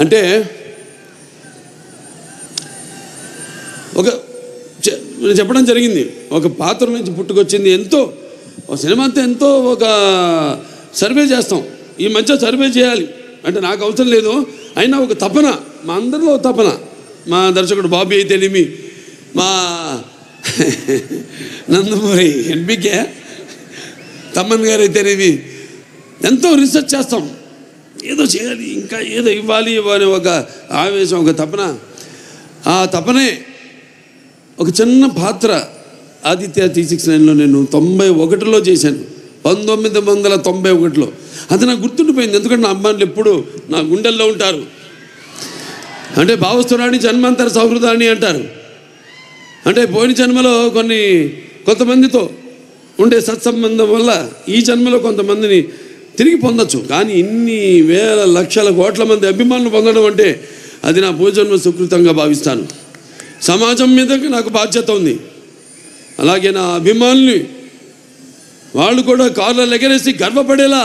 అంటే చెప్పడం జరిగింది, ఒక పాత్ర నుంచి పుట్టుకొచ్చింది. ఎంతో సినిమా అంతా ఎంతో ఒక సర్వే చేస్తాం. ఈ మధ్య సర్వే చేయాలి అంటే నాకు అవసరం లేదు, అయినా ఒక తపన, మా అందరిలో తపన. మా దర్శకుడు బాబీ అయితేనేమి, మా నందమూరి ఎన్బికే తమ్మన్ గారు అయితేనేమి, ఎంతో రీసెర్చ్ చేస్తాం. ఏదో చేయాలి, ఇంకా ఏదో ఇవ్వాలి అనే ఒక ఆవేశం, ఒక తపన. ఆ తపనే ఒక చిన్న పాత్ర ఆదిత్య 369లో నేను 91లో చేశాను, 1991లో. అది నాకు గుర్తుండిపోయింది, ఎందుకంటే నా అమ్మాయిలు ఎప్పుడు నా గుండెల్లో ఉంటారు. అంటే భావస్తురాణి జన్మాంతర సౌహృదాన్ని అంటారు. అంటే పోయిన జన్మలో కొంతమందితో ఉండే సత్సంబంధం వల్ల ఈ జన్మలో కొంతమందిని తిరిగి పొందొచ్చు. కానీ ఇన్ని వేల లక్షల కోట్ల మంది అభిమానులు పొందడం అంటే అది నా పూర్వజన్మ సుకృతంగా భావిస్తాను. సమాజం మీద నాకు బాధ్యత ఉంది. అలాగే నా అభిమానులు వాళ్ళు కూడా కార్లలో ఎగరేసి గర్వపడేలా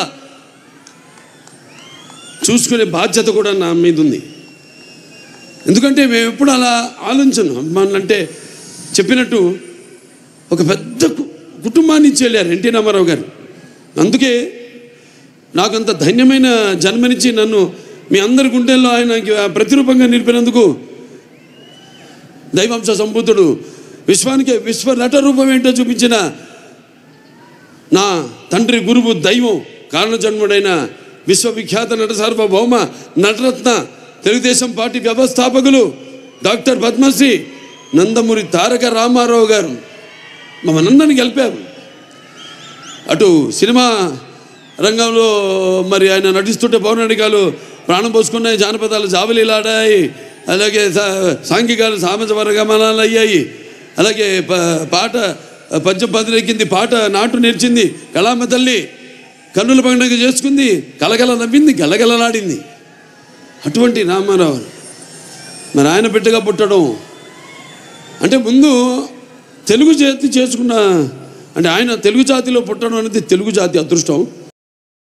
చూసుకునే బాధ్యత కూడా నా మీద ఉంది. ఎందుకంటే మేము ఎప్పుడు అలా ఆలోచించను. అభిమానులు అంటే చెప్పినట్టు ఒక పెద్ద కుటుంబాన్ని ఇచ్చి వెళ్ళారు ఎన్టీ రామారావు గారు. అందుకే నాకు అంత ధన్యమైన జన్మనిచ్చి నన్ను మీ అందరి గుండెల్లో ఆయనకి ప్రతిరూపంగా నిలిపినందుకు దైవాంశ సంభూతుడు విశ్వానికి విశ్వ నట రూపం ఏంటో చూపించిన నా తండ్రి గురువు దైవం కారణజన్ముడైన విశ్వవిఖ్యాత నట సార్వభౌమ నటరత్న తెలుగుదేశం పార్టీ వ్యవస్థాపకులు డాక్టర్ పద్మశ్రీ నందమూరి తారక రామారావు గారు మనందరినీ గెలిపారు. అటు సినిమా రంగంలో మరి ఆయన నటిస్తుంటే పౌరాణికాలు ప్రాణం పోసుకున్నాయి, జానపదాలు జావలీలాడాయి, అలాగే సాంఘికాలు సామాజ వర్గమనాలు అయ్యాయి, అలాగే పాట పద్యం పదిలెక్కింది, పాట నాటు నేర్చింది, కళామ తల్లి కన్నుల పండుగ చేసుకుంది, కలగల నవ్వింది, గలగలలాడింది. అటువంటి రామారావు మరి ఆయన బిడ్డగా పుట్టడం అంటే ముందు తెలుగు జాతి చేసుకున్న అంటే ఆయన తెలుగు జాతిలో పుట్టడం అనేది తెలుగు జాతి అదృష్టం.